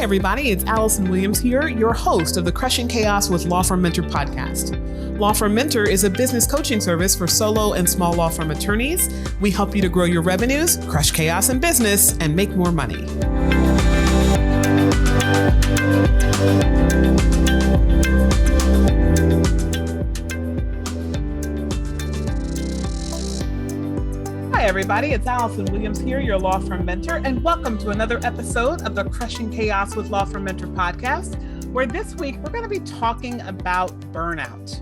everybody, it's Allison Williams here, your host of the Crushing Chaos with Law Firm Mentor podcast. Law Firm Mentor is a business coaching service for solo and small law firm attorneys. We help you to grow your revenues, crush chaos in business, and make more money. Hi, everybody. It's Allison Williams here, your law firm mentor, and welcome to another episode of the Crushing Chaos with Law Firm Mentor podcast, where this week we're going to be talking about burnout.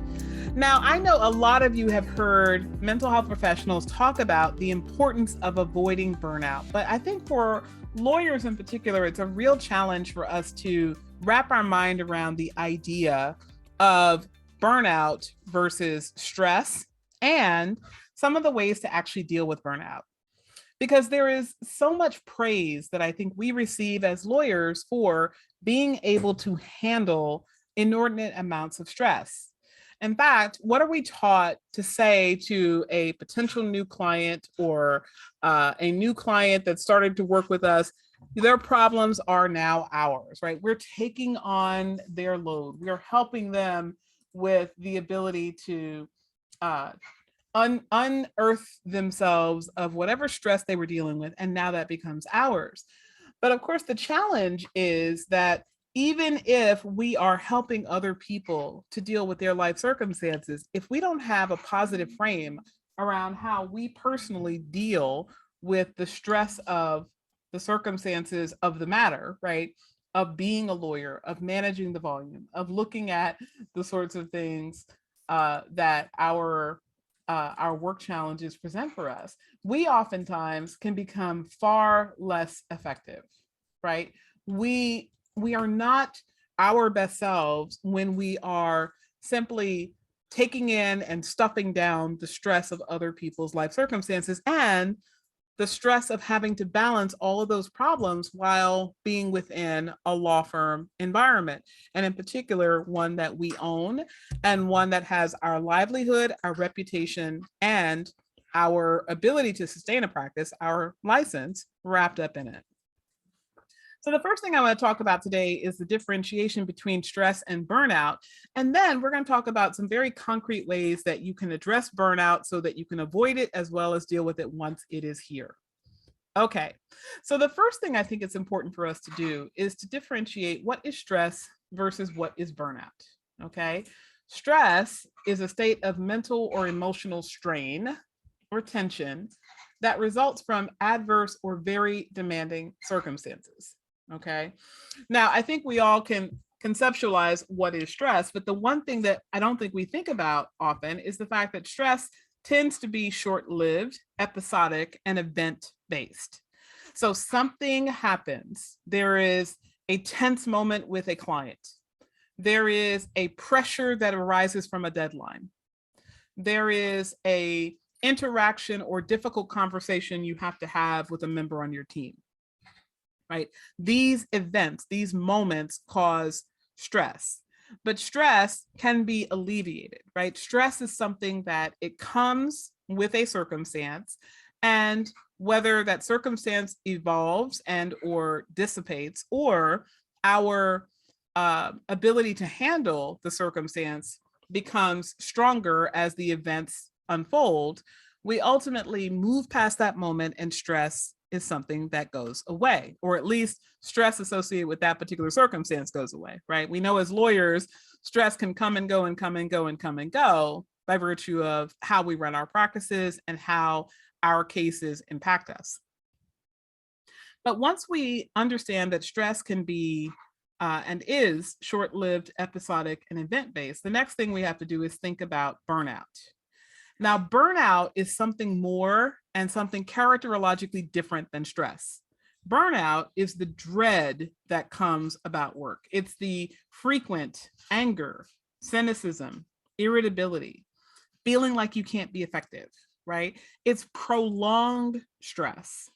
Now, I know a lot of you have heard mental health professionals talk about the importance of avoiding burnout, but I think for lawyers in particular, it's a real challenge for us to wrap our mind around the idea of burnout versus stress and some of the ways to actually deal with burnout. Because there is so much praise that I think we receive as lawyers for being able to handle inordinate amounts of stress. In fact, what are we taught to say to a potential new client or a new client that started to work with us? Their problems are now ours, right? We're taking on their load. We're helping them with the ability to unearth themselves of whatever stress they were dealing with, and now that becomes ours. But of course, the challenge is that even if we are helping other people to deal with their life circumstances, if we don't have a positive frame around how we personally deal with the stress of the circumstances of the matter, right? Of being a lawyer, of managing the volume, of looking at the sorts of things that our work challenges present for us, we oftentimes can become far less effective, right? We are not our best selves when we are simply taking in and stuffing down the stress of other people's life circumstances and the stress of having to balance all of those problems while being within a law firm environment. And in particular, one that we own and one that has our livelihood, our reputation, and our ability to sustain a practice, our license, wrapped up in it. So the first thing I want to talk about today is the differentiation between stress and burnout. And then we're going to talk about some very concrete ways that you can address burnout so that you can avoid it as well as deal with it once it is here. Okay, so the first thing I think it's important for us to do is to differentiate what is stress versus what is burnout. Okay, stress is a state of mental or emotional strain or tension that results from adverse or very demanding circumstances. Okay, now I think we all can conceptualize what is stress, but the one thing that I don't think we think about often is the fact that stress tends to be short-lived, episodic, and event-based. So something happens. There is a tense moment with a client. There is a pressure that arises from a deadline. There is a interaction or difficult conversation you have to have with a member on your team. Right? These events, these moments cause stress, but stress can be alleviated, right? Stress is something that it comes with a circumstance, and whether that circumstance evolves and or dissipates, or our ability to handle the circumstance becomes stronger as the events unfold, we ultimately move past that moment and stress is something that goes away, or at least stress associated with that particular circumstance goes away, right? We know as lawyers, stress can come and go and come and go and come and go by virtue of how we run our practices and how our cases impact us. But once we understand that stress can be and is short-lived, episodic, and event-based, the next thing we have to do is think about burnout. Now, burnout is something more and something characterologically different than stress. Burnout is the dread that comes about work. It's the frequent anger, cynicism, irritability, feeling like you can't be effective, right? It's prolonged stress.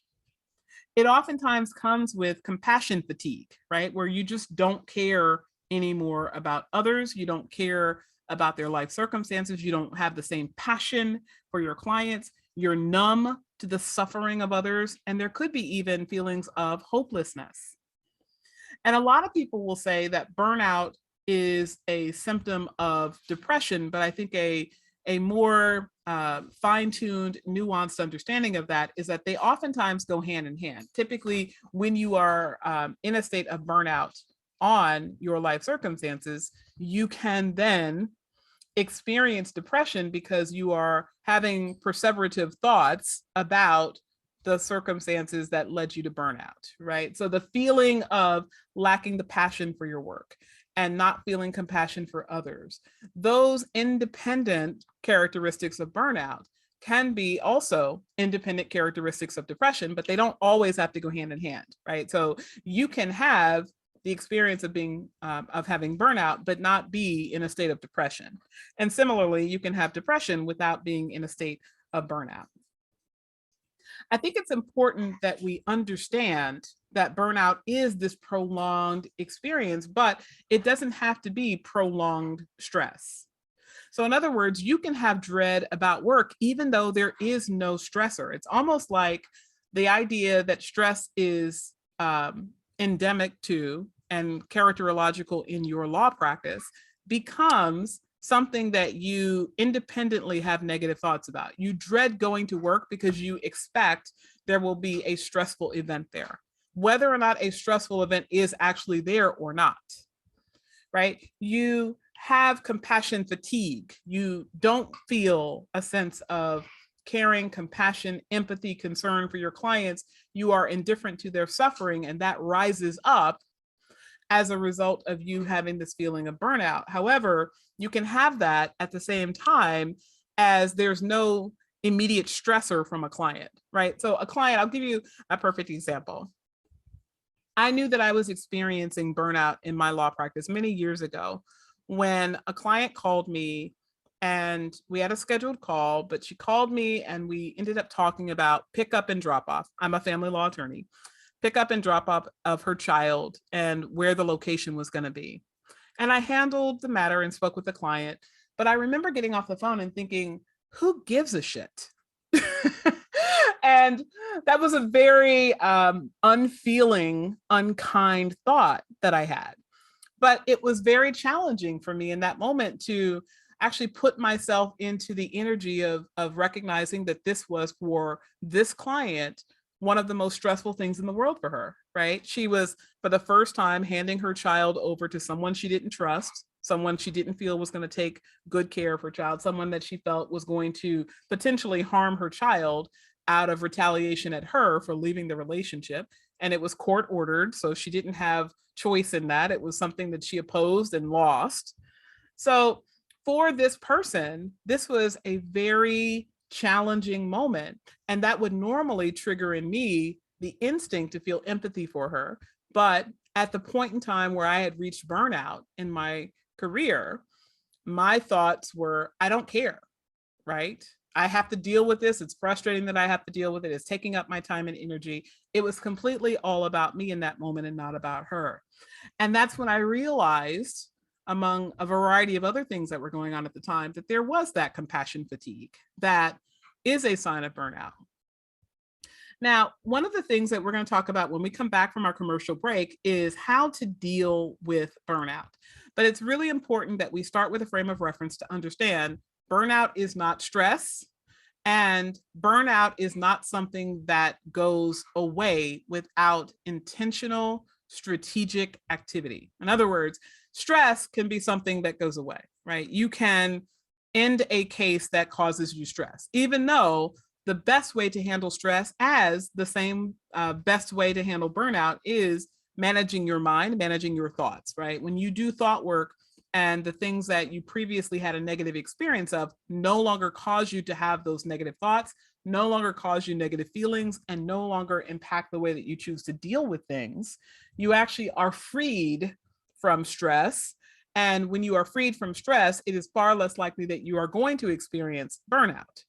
It oftentimes comes with compassion fatigue, right? Where you just don't care anymore about others. You don't care about their life circumstances. You don't have the same passion for your clients. You're numb to the suffering of others. And there could be even feelings of hopelessness. And a lot of people will say that burnout is a symptom of depression, but I think a more fine-tuned, nuanced understanding of that is that they oftentimes go hand in hand. Typically, when you are in a state of burnout on your life circumstances, you can then experience depression because you are having perseverative thoughts about the circumstances that led you to burnout, right? So the feeling of lacking the passion for your work and not feeling compassion for others, those independent characteristics of burnout can be also independent characteristics of depression, but they don't always have to go hand in hand, right? So you can have the experience of being of having burnout, but not be in a state of depression. And similarly, you can have depression without being in a state of burnout. I think it's important that we understand that burnout is this prolonged experience, but it doesn't have to be prolonged stress. So in other words, you can have dread about work even though there is no stressor. It's almost like the idea that stress is endemic to and characterological in your law practice becomes something that you independently have negative thoughts about. You dread going to work because you expect there will be a stressful event there, whether or not a stressful event is actually there or not, right? You have compassion fatigue. You don't feel a sense of caring, compassion, empathy, concern for your clients. You are indifferent to their suffering, and that rises up as a result of you having this feeling of burnout. However, you can have that at the same time as there's no immediate stressor from a client, right? So a client, I'll give you a perfect example. I knew that I was experiencing burnout in my law practice many years ago when a client called me and we had a scheduled call, but she called me and we ended up talking about pickup and drop off. I'm a family law attorney. Pick up and drop off of her child and where the location was going to be. And I handled the matter and spoke with the client. But I remember getting off the phone and thinking, who gives a shit? And that was a very unfeeling, unkind thought that I had. But it was very challenging for me in that moment to actually put myself into the energy of recognizing that this was for this client one of the most stressful things in the world for her, right? She was, for the first time, handing her child over to someone she didn't trust, someone she didn't feel was going to take good care of her child, someone that she felt was going to potentially harm her child out of retaliation at her for leaving the relationship. And it was court ordered, so she didn't have choice in that. It was something that she opposed and lost. So for this person, this was a very challenging moment. And that would normally trigger in me the instinct to feel empathy for her. But at the point in time where I had reached burnout in my career, my thoughts were, I don't care, right? I have to deal with this. It's frustrating that I have to deal with it. It's taking up my time and energy. It was completely all about me in that moment and not about her. And that's when I realized, among a variety of other things that were going on at the time, that there was that compassion fatigue that is a sign of burnout. Now, one of the things that we're going to talk about when we come back from our commercial break is how to deal with burnout. But it's really important that we start with a frame of reference to understand burnout is not stress, and burnout is not something that goes away without intentional, strategic activity. In other words, stress can be something that goes away, right? You can end a case that causes you stress, even though the best way to handle stress, as the same best way to handle burnout, is managing your mind, managing your thoughts, right? When you do thought work and the things that you previously had a negative experience of no longer cause you to have those negative thoughts, no longer cause you negative feelings, and no longer impact the way that you choose to deal with things, you actually are freed from stress. And when you are freed from stress, it is far less likely that you are going to experience burnout.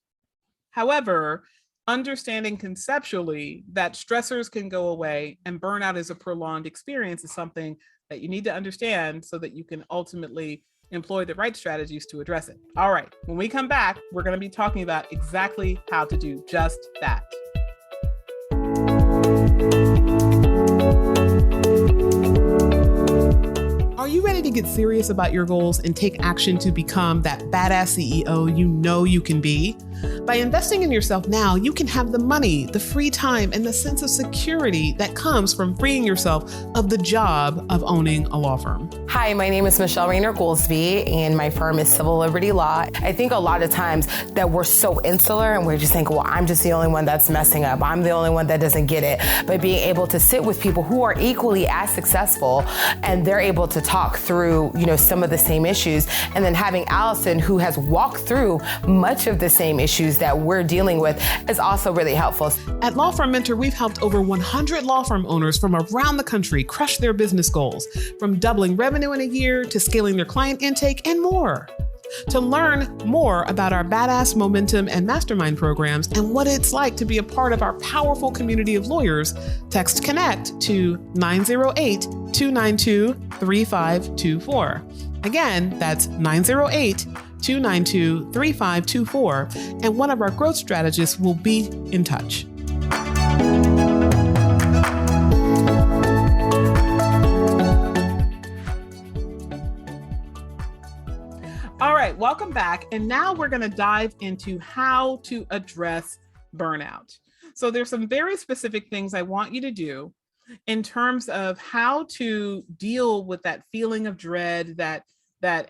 However, understanding conceptually that stressors can go away and burnout is a prolonged experience is something that you need to understand so that you can ultimately employ the right strategies to address it. All right, when we come back, we're going to be talking about exactly how to do just that. Are you ready to get serious about your goals and take action to become that badass CEO you know you can be? By investing in yourself now, you can have the money, the free time, and the sense of security that comes from freeing yourself of the job of owning a law firm. Hi, my name is Rayner Goolsbee, and my firm is Civil Liberty Law. I think a lot of times that we're so insular and we're just thinking, well, I'm just the only one that's messing up. I'm the only one that doesn't get it. But being able to sit with people who are equally as successful and they're able to talk through, some of the same issues, and then having Allison, who has walked through much of the same issues that we're dealing with, is also really helpful. At Law Firm Mentor, we've helped over 100 law firm owners from around the country crush their business goals, from doubling revenue in a year to scaling their client intake and more. To learn more about our Badass Momentum and Mastermind programs and what it's like to be a part of our powerful community of lawyers, text CONNECT to 908-292-3524. Again, that's 908-292-3524, and one of our growth strategists will be in touch. All right, welcome back. And now we're going to dive into how to address burnout. So there's some very specific things I want you to do in terms of how to deal with that feeling of dread, that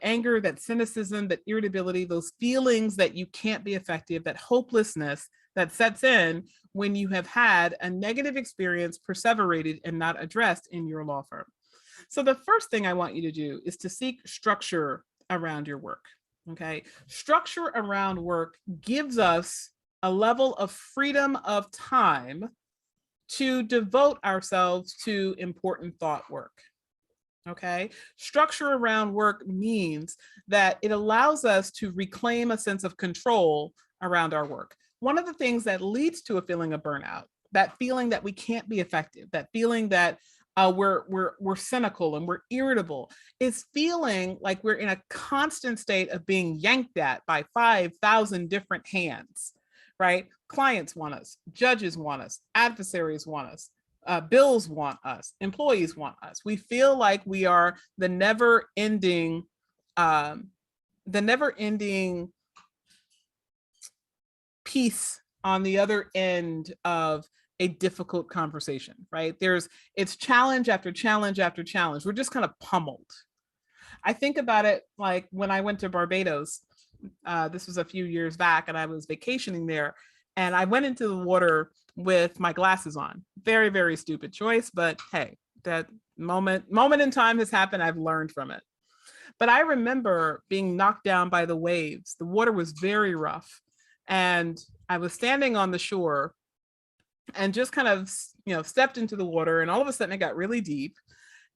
anger, that cynicism, that irritability, those feelings that you can't be effective, that hopelessness that sets in when you have had a negative experience perseverated and not addressed in your law firm. So the first thing I want you to do is to seek structure around your work. Okay. Structure around work gives us a level of freedom of time to devote ourselves to important thought work. Okay. Structure around work means that it allows us to reclaim a sense of control around our work. One of the things that leads to a feeling of burnout, that feeling that we can't be effective, that feeling that we're cynical and we're irritable, is feeling like we're in a constant state of being yanked at by 5,000 different hands, right? Clients want us, judges want us, adversaries want us, bills want us, employees want us. We feel like we are the never-ending piece on the other end of a difficult conversation, right? It's challenge after challenge after challenge. We're just kind of pummeled. I think about it like when I went to Barbados, this was a few years back, and I was vacationing there, and I went into the water with my glasses on. Very, very stupid choice, but hey, that moment in time has happened. I've learned from it. But I remember being knocked down by the waves. The water was very rough, and I was standing on the shore and just kind of, stepped into the water, and all of a sudden it got really deep,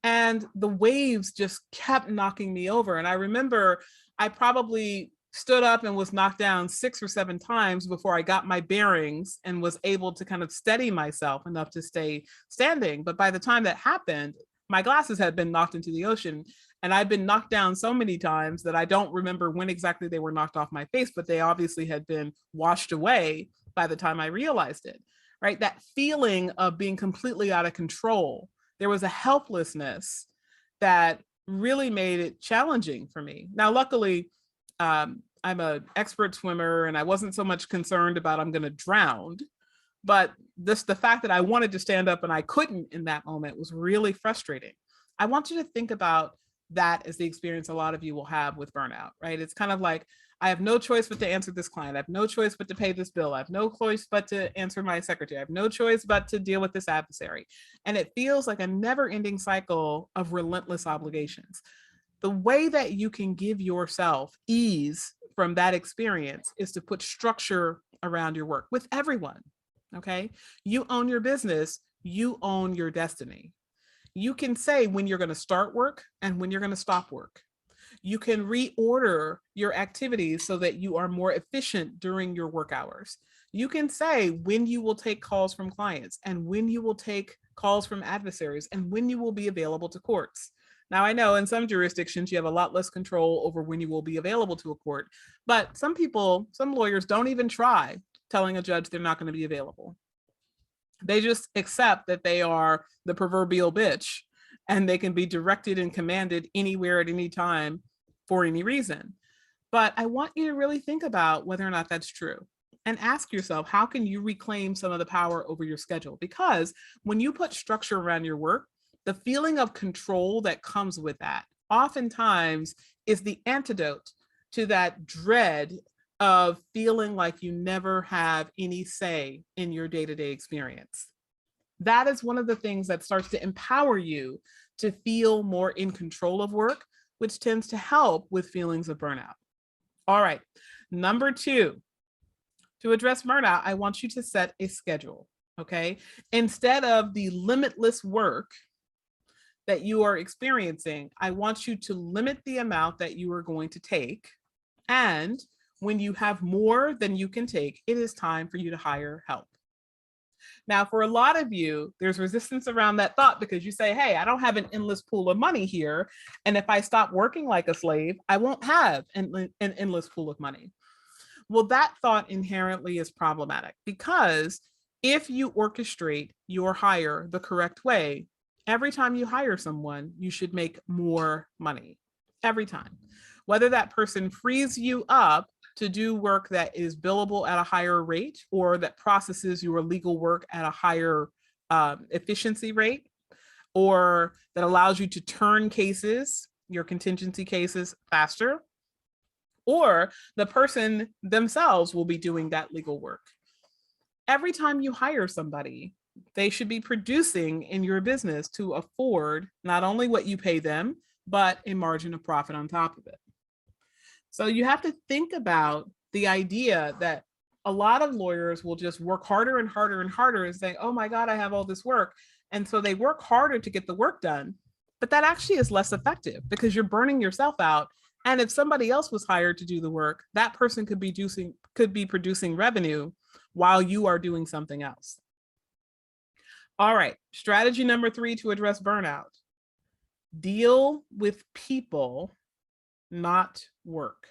and the waves just kept knocking me over. And I remember I probably stood up and was knocked down 6 or 7 times before I got my bearings and was able to kind of steady myself enough to stay standing. But by the time that happened, my glasses had been knocked into the ocean, and I'd been knocked down so many times that I don't remember when exactly they were knocked off my face, but they obviously had been washed away by the time I realized it. Right? That feeling of being completely out of control. There was a helplessness that really made it challenging for me. Now, luckily, I'm an expert swimmer, and I wasn't so much concerned about I'm going to drown, but the fact that I wanted to stand up and I couldn't in that moment was really frustrating. I want you to think about that as the experience a lot of you will have with burnout, right? It's kind of like, I have no choice but to answer this client. I have no choice but to pay this bill. I have no choice but to answer my secretary. I have no choice but to deal with this adversary. And it feels like a never-ending cycle of relentless obligations. The way that you can give yourself ease from that experience is to put structure around your work with everyone, okay? You own your business, you own your destiny. You can say when you're going to start work and when you're going to stop work. You can reorder your activities so that you are more efficient during your work hours. You can say when you will take calls from clients and when you will take calls from adversaries and when you will be available to courts. Now, I know in some jurisdictions, you have a lot less control over when you will be available to a court, but some lawyers don't even try telling a judge they're not going to be available. They just accept that they are the proverbial bitch and they can be directed and commanded anywhere at any time for any reason. But I want you to really think about whether or not that's true and ask yourself, how can you reclaim some of the power over your schedule? Because when you put structure around your work, the feeling of control that comes with that oftentimes is the antidote to that dread of feeling like you never have any say in your day-to-day experience. That is one of the things that starts to empower you to feel more in control of work, which tends to help with feelings of burnout. All right, number 2, to address burnout, I want you to set a schedule, okay? Instead of the limitless work that you are experiencing, I want you to limit the amount that you are going to take. And when you have more than you can take, it is time for you to hire help. Now, for a lot of you, there's resistance around that thought because you say, hey, I don't have an endless pool of money here. And if I stop working like a slave, I won't have an endless pool of money. Well, that thought inherently is problematic because if you orchestrate your hire the correct way, every time you hire someone, you should make more money every time. Whether that person frees you up to do work that is billable at a higher rate or that processes your legal work at a higher efficiency rate, or that allows you to turn cases, your contingency cases, faster, or the person themselves will be doing that legal work. Every time you hire somebody, they should be producing in your business to afford not only what you pay them, but a margin of profit on top of it. So you have to think about the idea that a lot of lawyers will just work harder and harder and harder and say, oh my God, I have all this work. And so they work harder to get the work done, but that actually is less effective because you're burning yourself out. And if somebody else was hired to do the work, that person could be producing revenue while you are doing something else. All right, strategy number 3 to address burnout. Deal with people, not work.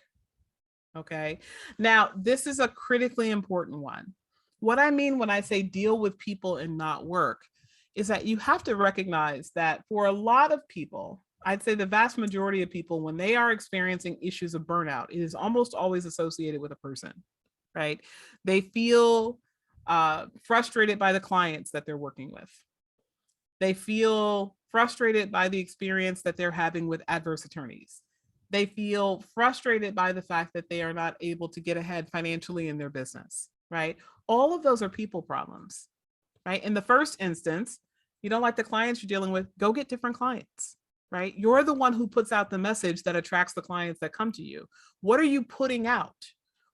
Okay. Now, this is a critically important one. What I mean when I say deal with people and not work is that you have to recognize that for a lot of people, I'd say the vast majority of people, when they are experiencing issues of burnout, it is almost always associated with a person, right? They feel frustrated by the clients that they're working with. They feel frustrated by the experience that they're having with adverse attorneys. They feel frustrated by the fact that they are not able to get ahead financially in their business, right? All of those are people problems, right? In the first instance, you don't like the clients you're dealing with, go get different clients, right? You're the one who puts out the message that attracts the clients that come to you. What are you putting out?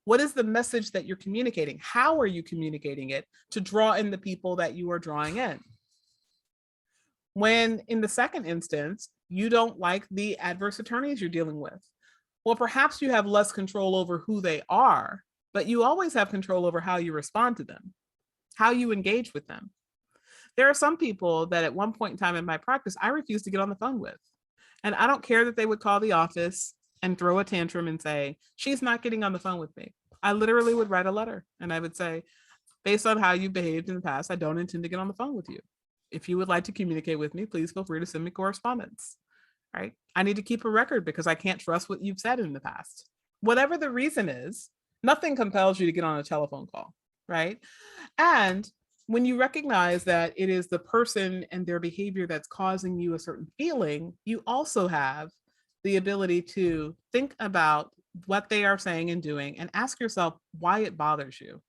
What is the message that you're communicating? How are you communicating it to draw in the people that you are drawing in? When in the second instance, you don't like the adverse attorneys you're dealing with, well, perhaps you have less control over who they are, but you always have control over how you respond to them, how you engage with them. There are some people that at one point in time in my practice, I refused to get on the phone with. And I don't care that they would call the office and throw a tantrum and say, she's not getting on the phone with me. I literally would write a letter and I would say, based on how you behaved in the past, I don't intend to get on the phone with you. If you would like to communicate with me, please feel free to send me correspondence, right? I need to keep a record because I can't trust what you've said in the past. Whatever the reason is, nothing compels you to get on a telephone call, right? And when you recognize that it is the person and their behavior that's causing you a certain feeling, you also have the ability to think about what they are saying and doing and ask yourself why it bothers you.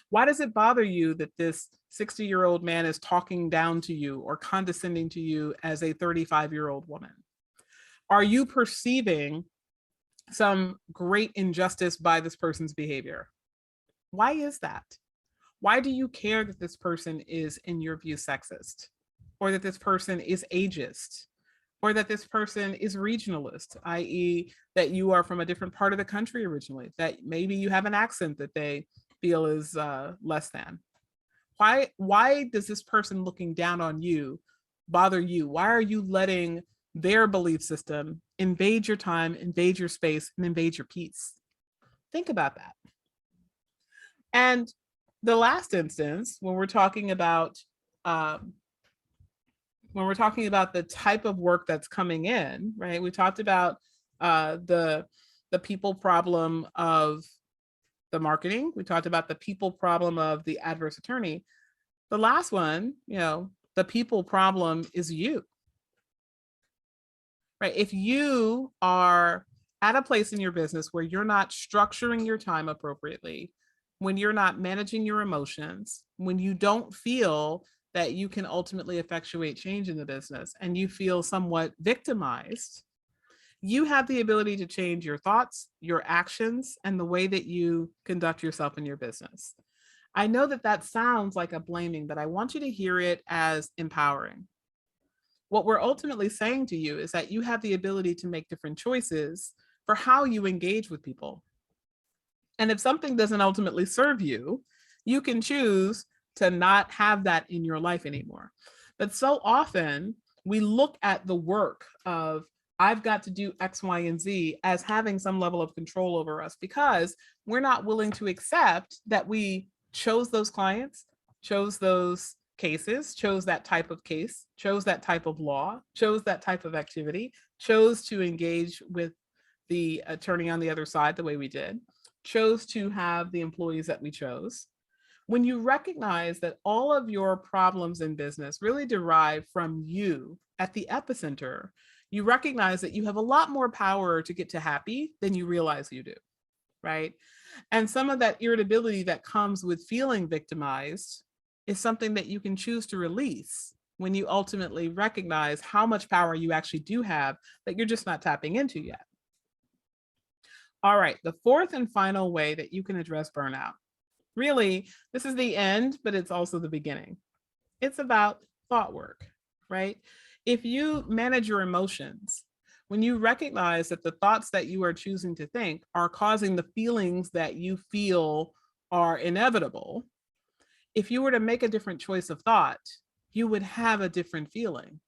Why does it bother you that this 60-year-old man is talking down to you or condescending to you as a 35-year-old woman? Are you perceiving some great injustice by this person's behavior? Why is that? Why do you care that this person is, in your view, sexist, or that this person is ageist, or that this person is regionalist, i.e., that you are from a different part of the country originally, that maybe you have an accent that they feel is less than? Why does this person looking down on you bother you? Why are you letting their belief system invade your time, invade your space, and invade your peace? Think about that. And the last instance, when we're talking about when we're talking about the type of work that's coming in, right? We talked about the people problem of the marketing. We talked about the people problem of the adverse attorney. The last one, the people problem is you, right? If you are at a place in your business where you're not structuring your time appropriately, when you're not managing your emotions, when you don't feel that you can ultimately effectuate change in the business and you feel somewhat victimized, you have the ability to change your thoughts, your actions, and the way that you conduct yourself in your business. I know that that sounds like a blaming, but I want you to hear it as empowering. What we're ultimately saying to you is that you have the ability to make different choices for how you engage with people. And if something doesn't ultimately serve you, you can choose to not have that in your life anymore. But so often we look at the work of I've got to do X, Y, and Z as having some level of control over us because we're not willing to accept that we chose those clients, chose those cases, chose that type of case, chose that type of law, chose that type of activity, chose to engage with the attorney on the other side the way we did, chose to have the employees that we chose. When you recognize that all of your problems in business really derive from you at the epicenter, you recognize that you have a lot more power to get to happy than you realize you do, right? And some of that irritability that comes with feeling victimized is something that you can choose to release when you ultimately recognize how much power you actually do have that you're just not tapping into yet. All right, the fourth and final way that you can address burnout. Really, this is the end, but it's also the beginning. It's about thought work, right? If you manage your emotions, when you recognize that the thoughts that you are choosing to think are causing the feelings that you feel are inevitable, if you were to make a different choice of thought, you would have a different feeling.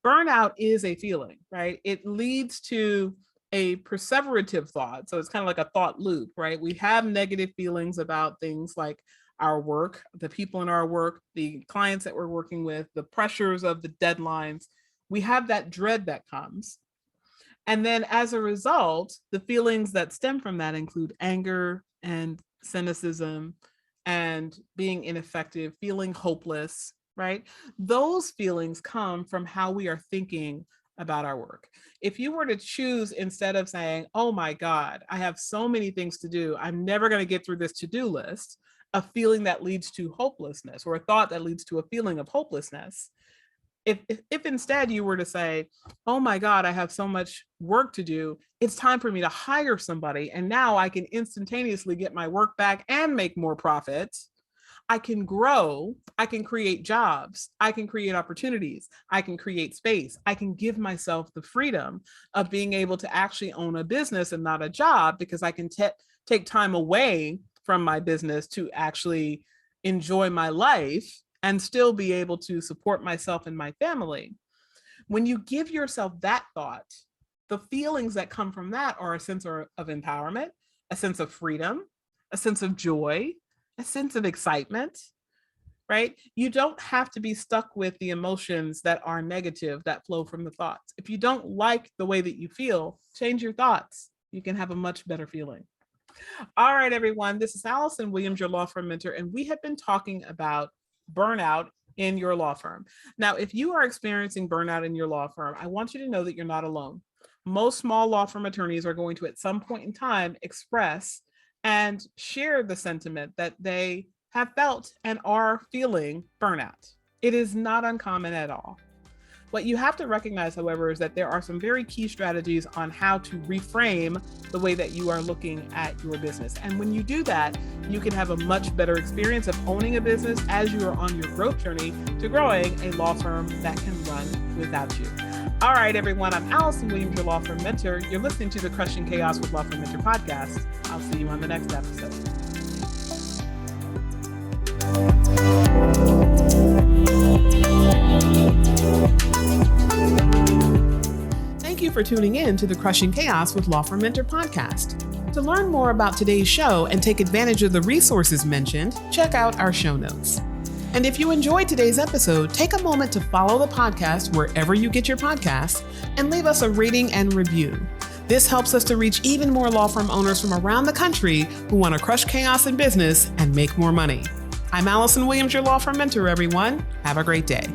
Burnout is a feeling, right? It leads to a perseverative thought. So it's kind of like a thought loop, right? We have negative feelings about things like our work, the people in our work, the clients that we're working with, the pressures of the deadlines. We have that dread that comes. And then as a result, the feelings that stem from that include anger and cynicism and being ineffective, feeling hopeless, right? Those feelings come from how we are thinking about our work. If you were to choose, instead of saying, oh my God, I have so many things to do, I'm never going to get through this to-do list, a feeling that leads to hopelessness or a thought that leads to a feeling of hopelessness. If instead you were to say, oh my God, I have so much work to do, it's time for me to hire somebody and now I can instantaneously get my work back and make more profit. I can grow, I can create jobs, I can create opportunities, I can create space, I can give myself the freedom of being able to actually own a business and not a job because I can take time away from my business to actually enjoy my life and still be able to support myself and my family. When you give yourself that thought, the feelings that come from that are a sense of empowerment, a sense of freedom, a sense of joy, a sense of excitement, right? You don't have to be stuck with the emotions that are negative that flow from the thoughts. If you don't like the way that you feel, change your thoughts. You can have a much better feeling. All right, everyone. This is Allison Williams, your law firm mentor, and we have been talking about burnout in your law firm. Now, if you are experiencing burnout in your law firm, I want you to know that you're not alone. Most small law firm attorneys are going to, at some point in time, express and share the sentiment that they have felt and are feeling burnout. It is not uncommon at all. What you have to recognize, however, is that there are some very key strategies on how to reframe the way that you are looking at your business. And when you do that, you can have a much better experience of owning a business as you are on your growth journey to growing a law firm that can run without you. All right, everyone, I'm Allison Williams, your law firm mentor. You're listening to the Crushing Chaos with Law Firm Mentor podcast. I'll see you on the next episode. Thank you for tuning in to the Crushing Chaos with Law Firm Mentor podcast. To learn more about today's show and take advantage of the resources mentioned, check out our show notes. And if you enjoyed today's episode, take a moment to follow the podcast wherever you get your podcasts and leave us a rating and review. This helps us to reach even more law firm owners from around the country who want to crush chaos in business and make more money. I'm Allison Williams, your law firm mentor, everyone. Have a great day.